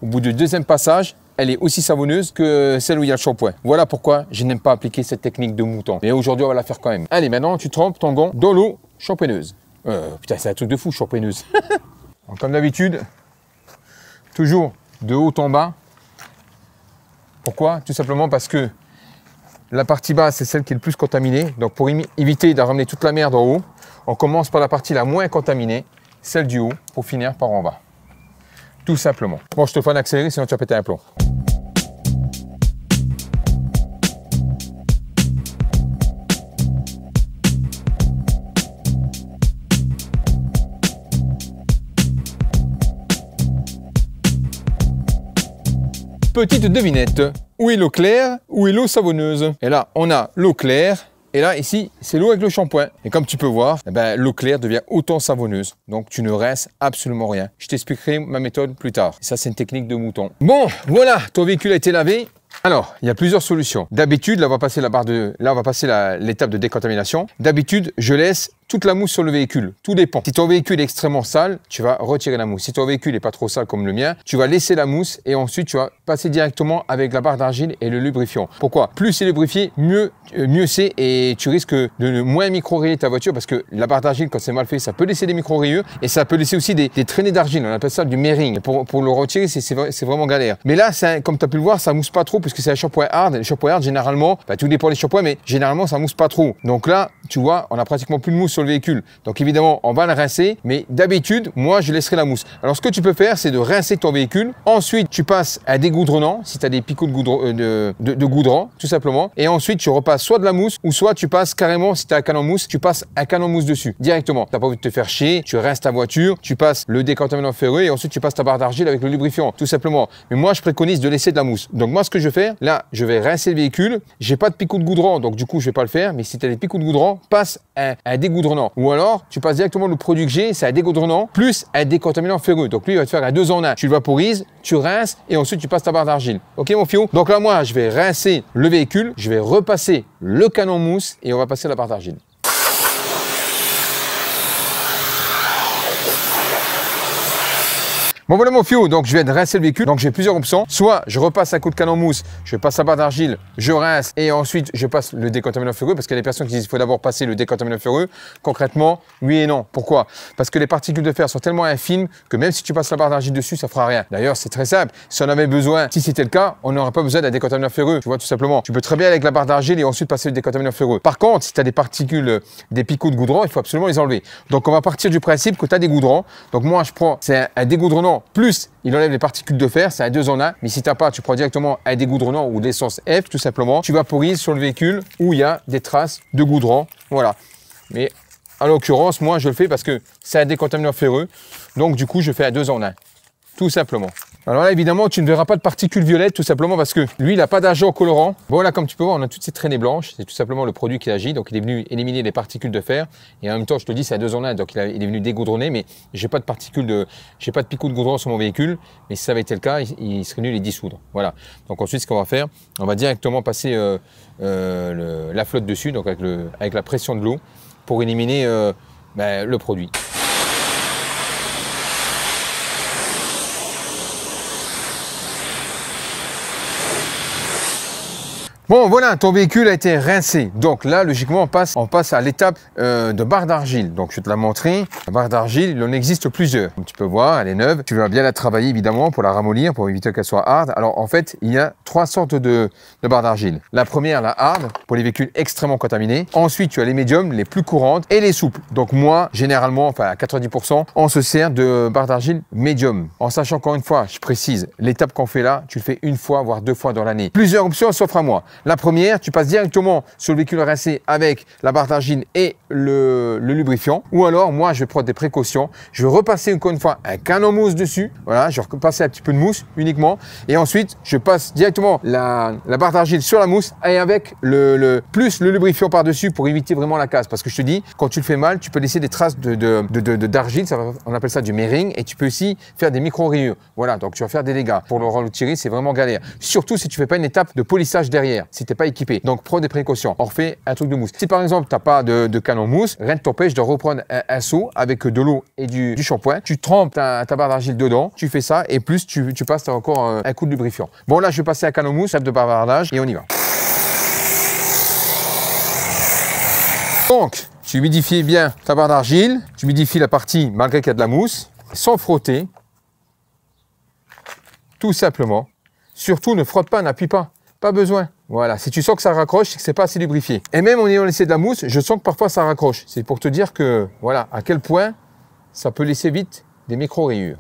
Au bout du deuxième passage, elle est aussi savonneuse que celle où il y a le shampoing. Voilà pourquoi je n'aime pas appliquer cette technique de mouton. Mais aujourd'hui, on va la faire quand même. Allez, maintenant, tu trempes ton gant dans l'eau shampoineuse. Putain, c'est un truc de fou, shampoineuse. Donc, comme d'habitude, toujours de haut en bas. Pourquoi? Tout simplement parce que la partie basse, c'est celle qui est le plus contaminée. Donc pour éviter de ramener toute la merde en haut, on commence par la partie la moins contaminée, celle du haut, pour finir par en bas. Tout simplement. Bon, je te fais un accéléré, sinon tu vas péter un plomb. Petite devinette, où est l'eau claire, où est l'eau savonneuse? Et là, on a l'eau claire, et là, ici, c'est l'eau avec le shampoing. Et comme tu peux voir, eh ben, l'eau claire devient autant savonneuse. Donc, tu ne rinces absolument rien. Je t'expliquerai ma méthode plus tard. Et ça, c'est une technique de mouton. Bon, voilà, ton véhicule a été lavé. Alors, il y a plusieurs solutions. D'habitude, là, on va passer l'étape de décontamination. D'habitude, je laisse toute la mousse sur le véhicule. Tout dépend. Si ton véhicule est extrêmement sale, tu vas retirer la mousse. Si ton véhicule n'est pas trop sale comme le mien, tu vas laisser la mousse et ensuite tu vas passer directement avec la barre d'argile et le lubrifiant. Pourquoi? Plus c'est lubrifié, mieux c'est, et tu risques de moins micro-rayer ta voiture, parce que la barre d'argile, quand c'est mal fait, ça peut laisser des micro-rayures et ça peut laisser aussi des traînées d'argile. On appelle ça du merring. Pour le retirer, c'est vraiment galère. Mais là, comme tu as pu le voir, ça mousse pas trop puisque c'est un shampoing hard. Les shampoings hard, généralement, tout dépend des shampoings, mais généralement, ça mousse pas trop. Donc là, tu vois, on a pratiquement plus de mousse sur le véhicule. Donc évidemment, on va le rincer, mais d'habitude, moi, je laisserai la mousse. Alors ce que tu peux faire, c'est de rincer ton véhicule. Ensuite, tu passes à dégoudronnant, si tu as des picots de goudron, tout simplement. Et ensuite, tu repasses soit de la mousse, ou soit tu passes carrément, si tu as un canon mousse, tu passes un canon mousse dessus, directement. Tu n'as pas envie de te faire chier, tu rinces ta voiture, tu passes le décontaminant ferreux, et ensuite tu passes ta barre d'argile avec le lubrifiant, tout simplement. Mais moi, je préconise de laisser de la mousse. Donc moi, ce que je vais faire, là, je vais rincer le véhicule. J'ai pas de picots de goudron, donc du coup, je vais pas le faire. Mais si tu as des picots de goudron, passe un dégoudronnant. Ou alors, tu passes directement le produit que j'ai, c'est un dégoudronnant plus un décontaminant ferreux. Donc lui, il va te faire un 2 en 1. Tu le vaporises, tu rinces et ensuite tu passes ta barre d'argile. Ok, mon fio? Donc là, moi, je vais rincer le véhicule, je vais repasser le canon mousse et on va passer la barre d'argile. Bon voilà mon fio, donc je viens de rincer le véhicule, donc j'ai plusieurs options. Soit je repasse un coup de canon mousse, je passe la barre d'argile, je rince et ensuite je passe le décontaminant ferreux, parce qu'il y a des personnes qui disent qu'il faut d'abord passer le décontaminant ferreux. Concrètement, oui et non. Pourquoi? Parce que les particules de fer sont tellement infimes que même si tu passes la barre d'argile dessus, ça fera rien. D'ailleurs, c'est très simple. Si on avait besoin, si c'était le cas, on n'aurait pas besoin d'un décontaminant ferreux, tu vois, tout simplement. Tu peux très bien avec la barre d'argile et ensuite passer le décontaminant ferreux. Par contre, si tu as des particules, des picots de goudron, il faut absolument les enlever. Donc on va partir du principe que tu as des goudrons. Donc moi, je prends, c'est un dégoudronnant plus il enlève les particules de fer, c'est un 2 en 1. Mais si tu n'as pas, tu prends directement un dégoudronnant ou de l'essence F, tout simplement. Tu vaporises sur le véhicule où il y a des traces de goudron. Voilà. Mais en l'occurrence, moi, je le fais parce que c'est un décontaminant ferreux. Donc, du coup, je fais un 2 en 1. Tout simplement. Alors là, évidemment, tu ne verras pas de particules violettes, tout simplement parce que lui, il n'a pas d'agent colorant. Bon, là, comme tu peux voir, on a toutes ces traînées blanches. C'est tout simplement le produit qui agit. Donc, il est venu éliminer les particules de fer. Et en même temps, je te dis, c'est un 2 en 1. Donc, il est venu dégoudronner. Mais j'ai pas de picots de goudron sur mon véhicule. Mais si ça avait été le cas, il serait venu les dissoudre. Voilà. Donc, ensuite, ce qu'on va faire, on va directement passer la flotte dessus, donc avec la pression de l'eau, pour éliminer le produit. Bon, voilà, ton véhicule a été rincé. Donc là, logiquement, on passe à l'étape de barre d'argile. Donc, je vais te la montrer. La barre d'argile, il en existe plusieurs. Comme tu peux voir, elle est neuve. Tu vas bien la travailler, évidemment, pour la ramollir, pour éviter qu'elle soit hard. Alors, en fait, il y a 3 sortes de barres d'argile. La première, la hard, pour les véhicules extrêmement contaminés. Ensuite, tu as les médiums, les plus courantes, et les souples. Donc, moi, généralement, enfin, à 90%, on se sert de barre d'argile médium. En sachant, encore une fois, je précise, l'étape qu'on fait là, tu le fais 1 fois, voire 2 fois dans l'année. Plusieurs options s'offrent à moi. La première, tu passes directement sur le véhicule rincé avec la barre d'argile et le lubrifiant. Ou alors, moi, je vais prendre des précautions. Je vais repasser encore une fois un canon mousse dessus. Voilà, je vais repasser un petit peu de mousse uniquement. Et ensuite, je passe directement la barre d'argile sur la mousse et avec plus le lubrifiant par-dessus pour éviter vraiment la casse. Parce que je te dis, quand tu le fais mal, tu peux laisser des traces d'argile. On appelle ça du merring. Et tu peux aussi faire des micro-rayures. Voilà, donc tu vas faire des dégâts. Pour le retirer, c'est vraiment galère. Surtout si tu ne fais pas une étape de polissage derrière. Si tu n'es pas équipé. Donc, prends des précautions. On refait un truc de mousse. Si par exemple, tu n'as pas de canon mousse, rien ne t'empêche de reprendre un seau avec de l'eau et du shampoing. Tu trempes ta barre d'argile dedans. Tu fais ça et plus tu passes encore un coup de lubrifiant. Bon, là, je vais passer un canon mousse, de bavardage et on y va. Donc, tu humidifies bien ta barre d'argile. Tu humidifies la partie malgré qu'il y a de la mousse. sans frotter, tout simplement. Surtout, ne frotte pas, n'appuie pas. Pas besoin. Voilà, si tu sens que ça raccroche, c'est que c'est pas assez lubrifié. Et même en ayant laissé de la mousse, je sens que parfois ça raccroche. C'est pour te dire que, voilà, à quel point ça peut laisser vite des micro-rayures.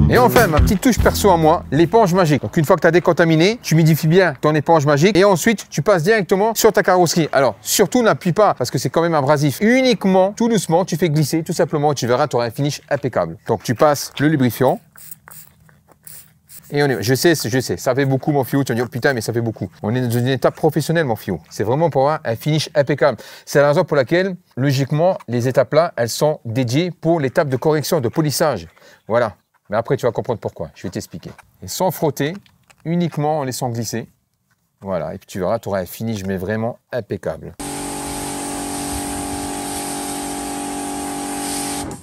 Et enfin, ma petite touche perso à moi, l'éponge magique. Donc une fois que tu as décontaminé, tu humidifies bien ton éponge magique et ensuite tu passes directement sur ta carrosserie. Alors surtout n'appuie pas parce que c'est quand même abrasif. Uniquement, tout doucement, tu fais glisser tout simplement et tu verras, tu auras un finish impeccable. Donc tu passes le lubrifiant. Et on est, je sais, ça fait beaucoup mon Fiou, tu vas dire putain mais ça fait beaucoup. On est dans une étape professionnelle mon Fiou. C'est vraiment pour avoir un finish impeccable. C'est la raison pour laquelle, logiquement, les étapes là, elles sont dédiées pour l'étape de correction, de polissage. Voilà. Mais après, tu vas comprendre pourquoi. Je vais t'expliquer. Et sans frotter, uniquement en laissant glisser. Voilà. Et puis tu verras, tu auras un finish, mais vraiment impeccable.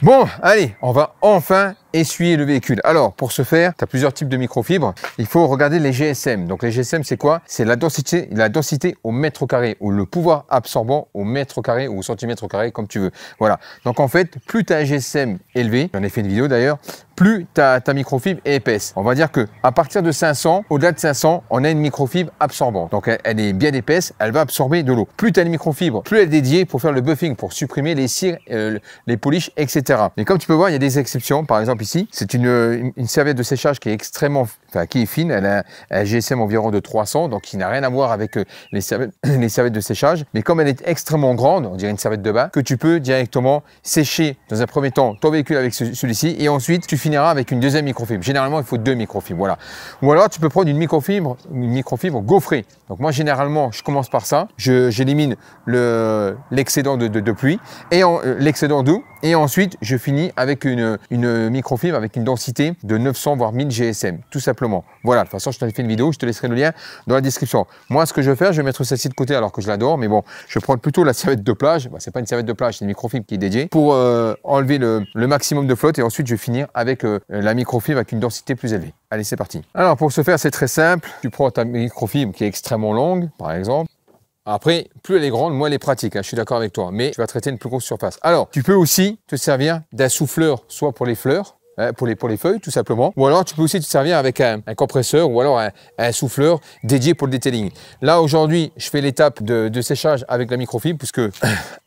Bon, allez, on va enfin essuyer le véhicule. Alors, pour ce faire, tu as plusieurs types de microfibres. Il faut regarder les GSM. Donc, les GSM, c'est quoi? C'est la densité au mètre carré ou le pouvoir absorbant au mètre carré ou au centimètre carré, comme tu veux. Voilà. Donc, en fait, plus tu as un GSM élevé, j'en ai fait une vidéo d'ailleurs, plus ta microfibre est épaisse. On va dire que à partir de 500, au-delà de 500, on a une microfibre absorbante. Donc, elle est bien épaisse, elle va absorber de l'eau. Plus tu as une microfibre, plus elle est dédiée pour faire le buffing, pour supprimer les cires, les polish, etc. Mais comme tu peux voir, il y a des exceptions. Par exemple, ici, c'est une serviette de séchage qui est extrêmement, qui est fine. Elle a un GSM environ de 300, donc qui n'a rien à voir avec les serviettes de séchage. Mais comme elle est extrêmement grande, on dirait une serviette de bain, que tu peux directement sécher dans un premier temps ton véhicule avec celui-ci et ensuite tu finiras avec une deuxième microfibre. Généralement, il faut 2 microfibres, voilà. Ou alors, tu peux prendre une microfibre gaufrée. Donc moi, généralement, je commence par ça. J'élimine l'excédent de pluie et l'excédent d'eau. Et ensuite, je finis avec une microfibre avec une densité de 900 voire 1000 GSM, tout simplement. Voilà, de toute façon, je t'en ai fait une vidéo, je te laisserai le lien dans la description. Moi, ce que je vais faire, je vais mettre celle-ci de côté alors que je l'adore, mais bon, je vais prendre plutôt la serviette de plage. Bah, c'est pas une serviette de plage, c'est une microfibre qui est dédiée pour enlever le maximum de flotte et ensuite, je vais finir avec la microfibre avec une densité plus élevée. Allez, c'est parti. Alors, pour ce faire, c'est très simple. Tu prends ta microfibre qui est extrêmement longue, par exemple. Après, plus elle est grande, moins elle est pratique, hein, je suis d'accord avec toi, mais tu vas traiter une plus grosse surface. Alors, tu peux aussi te servir d'un souffleur, soit pour les fleurs, pour les feuilles, tout simplement, ou alors tu peux aussi te servir avec un compresseur ou alors un souffleur dédié pour le detailing. Là, aujourd'hui, je fais l'étape de séchage avec la microfibre, puisque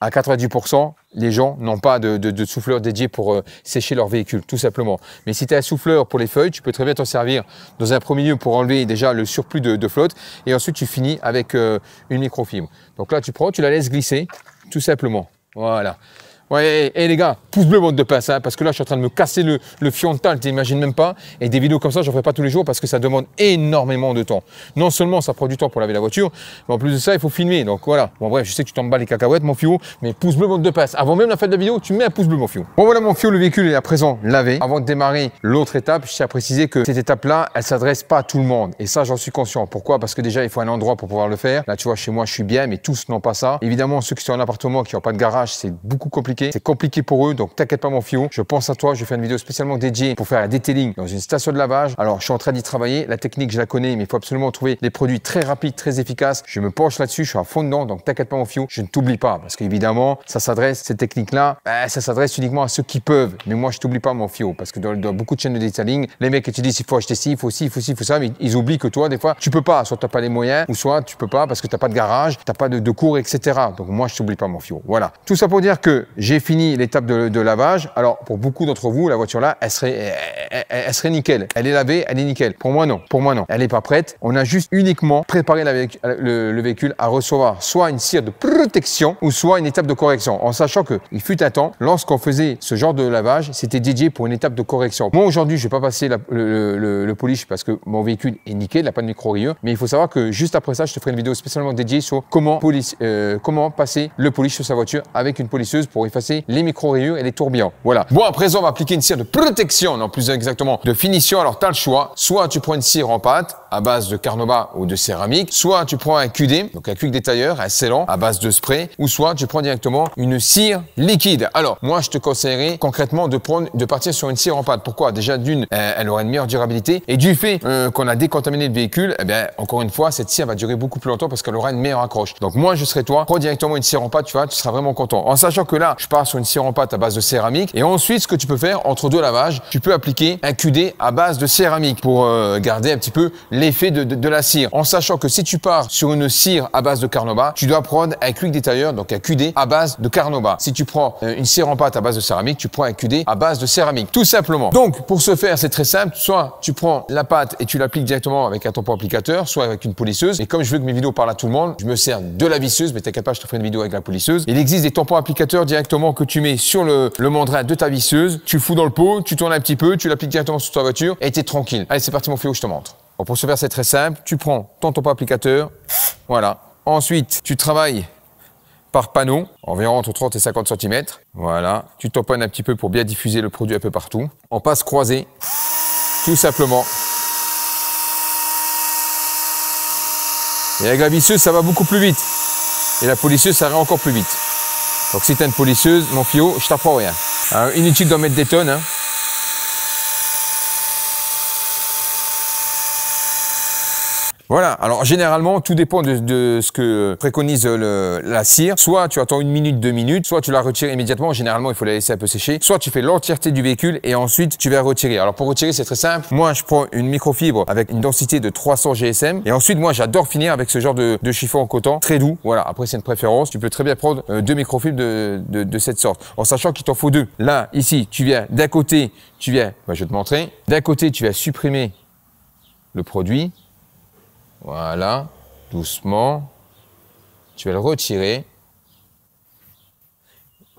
à 90%, les gens n'ont pas de souffleur dédié pour sécher leur véhicule, tout simplement. Mais si tu as un souffleur pour les feuilles, tu peux très bien t'en servir dans un premier lieu pour enlever déjà le surplus de flotte et ensuite tu finis avec une microfibre. Donc là, tu prends, tu la laisses glisser, tout simplement. Voilà. Ouais, et les gars, pouce bleu, bande de pince, hein, parce que là, je suis en train de me casser le fiontal, tu t'imagines même pas. Et des vidéos comme ça, je ne ferai pas tous les jours parce que ça demande énormément de temps. Non seulement ça prend du temps pour laver la voiture, mais en plus de ça, il faut filmer. Donc voilà. Bon, bref, je sais que tu t'en bats les cacahuètes, mon Fiou, mais pouce bleu, bande de pince. Avant même la fin de la vidéo, tu mets un pouce bleu, mon Fiou. Bon, voilà, mon Fiou, le véhicule est à présent lavé. Avant de démarrer l'autre étape, je tiens à préciser que cette étape-là, elle ne s'adresse pas à tout le monde. Et ça, j'en suis conscient. Pourquoi? Parce que déjà, il faut un endroit pour pouvoir le faire. Là, tu vois, chez moi, je suis bien, mais tous n'ont pas ça. Évidemment, ceux qui sont en appartement, qui n'ont pas de garage, c'est beaucoup compliqué. C'est compliqué pour eux, donc t'inquiète pas mon Fiou, je pense à toi, je vais faire une vidéo spécialement dédiée pour faire un detailing dans une station de lavage. Alors je suis en train d'y travailler, la technique je la connais, mais il faut absolument trouver des produits très rapides, très efficaces. Je me penche là-dessus, je suis à fond dedans, donc t'inquiète pas mon Fiou, je ne t'oublie pas, parce qu'évidemment, ça s'adresse, cette technique-là, ça s'adresse uniquement à ceux qui peuvent, mais moi je t'oublie pas mon Fiou, parce que dans beaucoup de chaînes de detailing, les mecs qui te disent il faut acheter ci, il faut ci, il faut ci, il faut ça, mais ils oublient que toi, des fois, tu peux pas, soit t'as pas les moyens, ou soit tu peux pas parce que t'as pas de garage, t'as pas de cours, etc. Donc moi je t'oublie pas mon Fiou, voilà. Tout ça pour dire que j'ai fini l'étape de lavage. Alors pour beaucoup d'entre vous, la voiture là, elle serait nickel. Elle est lavée, elle est nickel. Pour moi non, elle n'est pas prête. On a juste uniquement préparé le véhicule à recevoir soit une cire de protection ou soit une étape de correction. En sachant que il fut un temps, lorsqu'on faisait ce genre de lavage, c'était dédié pour une étape de correction. Moi aujourd'hui, je vais pas passer le polish parce que mon véhicule est nickel, il n'a pas de micro-rayures. Mais il faut savoir que juste après ça, je te ferai une vidéo spécialement dédiée sur comment passer le polish sur sa voiture avec une polisseuse pour effacer les micro-rayures et les tourbillons. Voilà. Bon, à présent, on va appliquer une cire de protection, non plus exactement de finition. Alors, tu as le choix. Soit tu prends une cire en pâte à base de carnauba ou de céramique, soit tu prends un QD, donc un quick détailleur, un scellant à base de spray, ou soit tu prends directement une cire liquide. Alors, moi, je te conseillerais concrètement de partir sur une cire en pâte. Pourquoi? Déjà, d'une, elle aura une meilleure durabilité, et du fait qu'on a décontaminé le véhicule, eh bien, encore une fois, cette cire va durer beaucoup plus longtemps parce qu'elle aura une meilleure accroche. Donc, moi, je serais toi, prends directement une cire en pâte, tu vois, tu seras vraiment content. En sachant que là, je pars sur une cire en pâte à base de céramique, et ensuite, ce que tu peux faire, entre deux lavages, tu peux appliquer un QD à base de céramique pour garder un petit peu l'effet de la cire. En sachant que si tu pars sur une cire à base de carnauba, tu dois prendre un quick détailleur, donc un QD à base de carnauba. Si tu prends une cire en pâte à base de céramique, tu prends un QD à base de céramique, tout simplement. Donc, pour ce faire, c'est très simple. Soit tu prends la pâte et tu l'appliques directement avec un tampon applicateur, soit avec une polisseuse. Et comme je veux que mes vidéos parlent à tout le monde, je me sers de la visseuse, mais t'inquiète pas, je te ferai une vidéo avec la polisseuse. Il existe des tampons applicateurs directement que tu mets sur le mandrin de ta visseuse. Tu le fous dans le pot, tu tournes un petit peu, tu l'appliques directement sur ta voiture et t'es tranquille. Allez, c'est parti mon Fléau, je te montre. Bon, pour ce faire, c'est très simple. Tu prends ton tampon applicateur, voilà. Ensuite, tu travailles par panneau, environ entre 30 et 50 cm. Voilà, tu tamponnes un petit peu pour bien diffuser le produit un peu partout. En passe croisée, tout simplement. Et avec la visseuse, ça va beaucoup plus vite. Et la polisseuse, ça ira encore plus vite. Donc si tu as une polisseuse, mon Fio, je t'apprends rien. Alors, inutile d'en mettre des tonnes, hein. Voilà, alors généralement, tout dépend de ce que préconise la cire. Soit tu attends 1 minute, 2 minutes, soit tu la retires immédiatement. Généralement, il faut la laisser un peu sécher. Soit tu fais l'entièreté du véhicule et ensuite tu vas retirer. Alors pour retirer, c'est très simple. Moi, je prends une microfibre avec une densité de 300 GSM. Et ensuite, moi, j'adore finir avec ce genre de chiffon en coton, très doux. Voilà, après c'est une préférence. Tu peux très bien prendre 2 microfibres de cette sorte. En sachant qu'il t'en faut 2. Là, ici, tu viens d'un côté, je vais te montrer. D'un côté, tu vas supprimer le produit. Voilà, doucement, tu vas le retirer.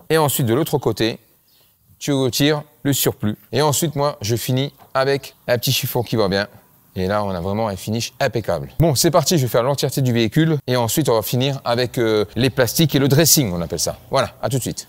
Et ensuite, de l'autre côté, tu retires le surplus. Et ensuite, moi, je finis avec un petit chiffon qui va bien. Et là, on a vraiment un finish impeccable. Bon, c'est parti, je vais faire l'entièreté du véhicule. Et ensuite, on va finir avec les plastiques et le dressing, on appelle ça. Voilà, à tout de suite.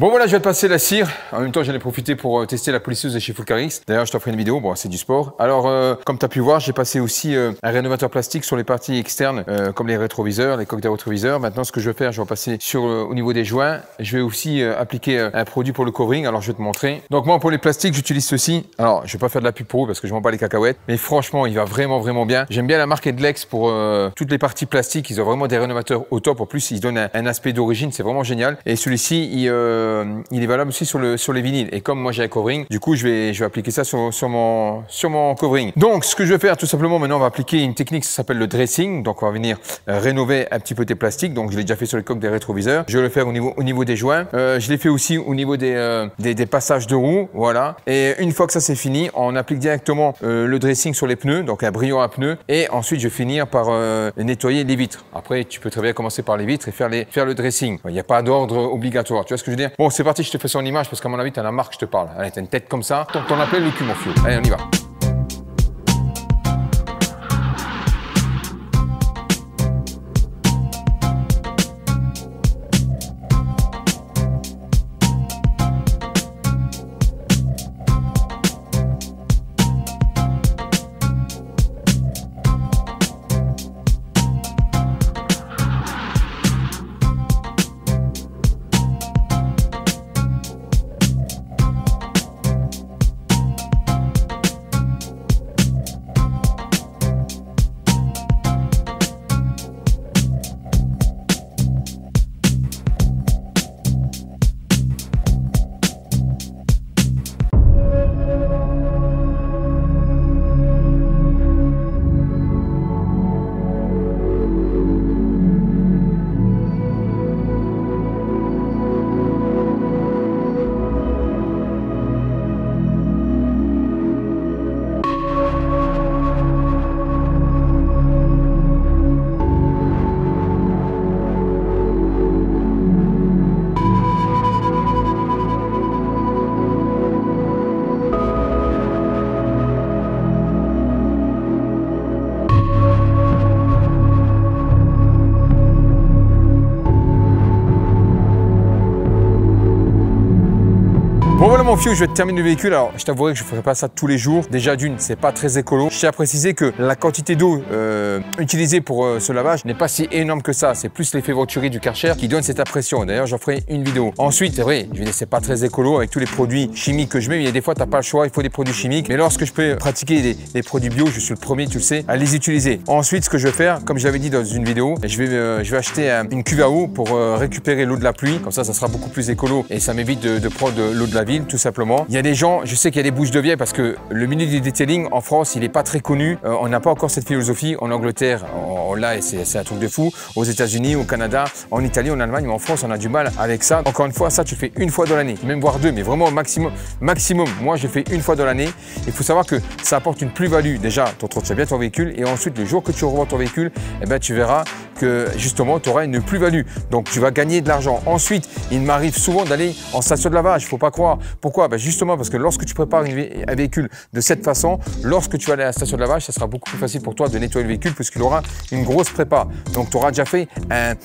Bon voilà, je vais te passer la cire. En même temps, j'en ai profité pour tester la polisseuse de chez Fulcarix. D'ailleurs, je t'en ferai une vidéo. Bon, c'est du sport. Alors, comme tu as pu voir, j'ai passé aussi un rénovateur plastique sur les parties externes, comme les rétroviseurs, les coques des rétroviseurs. Maintenant, ce que je vais faire, je vais passer sur au niveau des joints. Je vais aussi appliquer un produit pour le covering. Alors, je vais te montrer. Donc, moi, pour les plastiques, j'utilise ceci. Alors, je vais pas faire de la pub pour eux parce que je m'en bats les cacahuètes. Mais franchement, il va vraiment, vraiment bien. J'aime bien la marque Edlex pour toutes les parties plastiques. Ils ont vraiment des rénovateurs au top. En plus, ils donnent un aspect d'origine. C'est vraiment génial. Et celui-ci, il est valable aussi sur les vinyles. Et comme moi j'ai un covering, du coup je vais appliquer ça sur mon covering. Donc ce que je vais faire tout simplement maintenant, on va appliquer une technique, ça s'appelle le dressing. Donc on va venir rénover un petit peu tes plastiques. Donc je l'ai déjà fait sur les coques des rétroviseurs. Je vais le faire au niveau des joints. Je l'ai fait aussi au niveau des passages de roues. Voilà. Et une fois que ça c'est fini, on applique directement le dressing sur les pneus, donc un brillant à pneus. Et ensuite je vais finir par nettoyer les vitres. Après tu peux très bien commencer par les vitres et faire le dressing. Il n'y a pas d'ordre obligatoire. Tu vois ce que je veux dire? Bon, c'est parti, je te fais son image parce qu'à mon avis, tu as la marque, je te parle. Allez, tu as une tête comme ça, t'en appelles le cul, mon Fio. Allez, on y va. mon Fio, je vais te terminer le véhicule. Alors, je t'avouerai que je ne ferai pas ça tous les jours. Déjà d'une, c'est pas très écolo. Je tiens à préciser que la quantité d'eau utilisée pour ce lavage n'est pas si énorme que ça. C'est plus l'effet Venturi du Karcher qui donne cette impression. D'ailleurs, j'en ferai une vidéo. Ensuite, c'est vrai, je vais dire, c'est pas très écolo avec tous les produits chimiques que je mets. Mais il y a des fois, tu n'as pas le choix, il faut des produits chimiques. Mais lorsque je peux pratiquer des produits bio, je suis le premier, tu le sais, à les utiliser. Ensuite, ce que je vais faire, comme je l'avais dit dans une vidéo, je vais acheter une cuve à eau pour récupérer l'eau de la pluie. Comme ça sera beaucoup plus écolo et ça m'évite de prendre l'eau de la ville, tout simplement. Il y a des gens, je sais qu'il y a des bouches de vieilles parce que le milieu du detailing en France, il n'est pas très connu. On n'a pas encore cette philosophie. En Angleterre, on l'a et c'est un truc de fou. Aux États-Unis, au Canada, en Italie, en Allemagne, mais en France, on a du mal avec ça. Encore une fois, ça, tu le fais une fois dans l'année, même voire deux, mais vraiment au maximum. Moi, je fais une fois dans l'année. Il faut savoir que ça apporte une plus-value. Déjà, tu entretiens bien ton véhicule et ensuite, le jour que tu revends ton véhicule, eh ben, tu verras que justement, tu auras une plus-value. Donc, tu vas gagner de l'argent. Ensuite, il m'arrive souvent d'aller en station de lavage. Il ne faut pas croire. Pourquoi? Ben, justement, parce que lorsque tu prépares un véhicule de cette façon, lorsque tu vas aller à la station de lavage, ça sera beaucoup plus facile pour toi de nettoyer le véhicule puisqu'il aura une grosse prépa. Donc, tu auras déjà fait un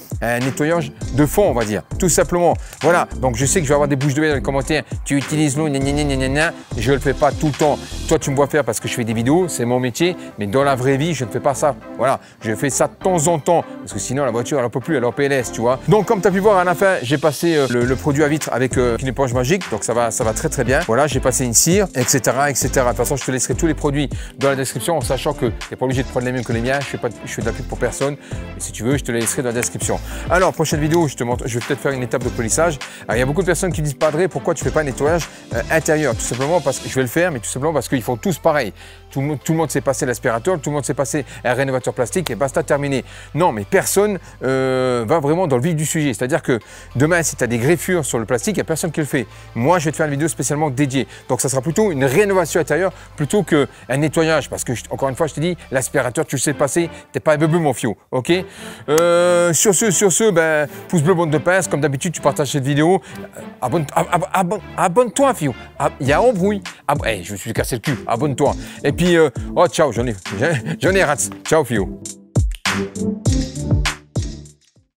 nettoyage de fond, on va dire, tout simplement. Voilà. Donc, je sais que je vais avoir des bouches de verre dans les commentaires. Tu utilises l'eau, je ne le fais pas tout le temps. Toi, tu me vois faire parce que je fais des vidéos, c'est mon métier. Mais dans la vraie vie, je ne fais pas ça. Voilà. Je fais ça de temps en temps parce que sinon, la voiture, elle ne peut plus, elle est en PLS, tu vois. Donc, comme tu as pu voir, à la fin, j'ai passé le produit à vitre avec une éponge magique. Donc, ça va très, très bien. Voilà, j'ai passé une cire, etc., etc. De toute façon, je te laisserai tous les produits dans la description en sachant que tu n'es pas obligé de prendre les mêmes que les miens. Je fais de la pub pour personne. Et si tu veux, je te les laisserai dans la description. Alors, prochaine vidéo, je vais peut-être faire une étape de polissage. Alors, il y a beaucoup de personnes qui disent, Padre, pourquoi tu ne fais pas un nettoyage intérieur? Tout simplement parce que je vais le faire, mais tout simplement parce qu'ils font tous pareil. Tout le monde sait passer l'aspirateur, tout le monde sait passer un rénovateur plastique et basta, terminé. Non, mais personne va vraiment dans le vif du sujet. C'est-à-dire que demain, si tu as des greffures sur le plastique, il n'y a personne qui le fait. Moi, je vais te faire une vidéo spécialement dédiée. Donc, ça sera plutôt une rénovation intérieure plutôt qu'un nettoyage. Parce que, encore une fois, je te dis, l'aspirateur, tu le sais passer, tu n'es pas un bébé, mon Fio. OK? Sur ce, ben, pouce bleu, bande de pince. Comme d'habitude, tu partages cette vidéo. Abonne-toi, Fio. Il y a embrouille. Hey, je me suis cassé le cul. Abonne-toi. Et puis, oh, ciao, j'en ai rats. Ciao, Fio.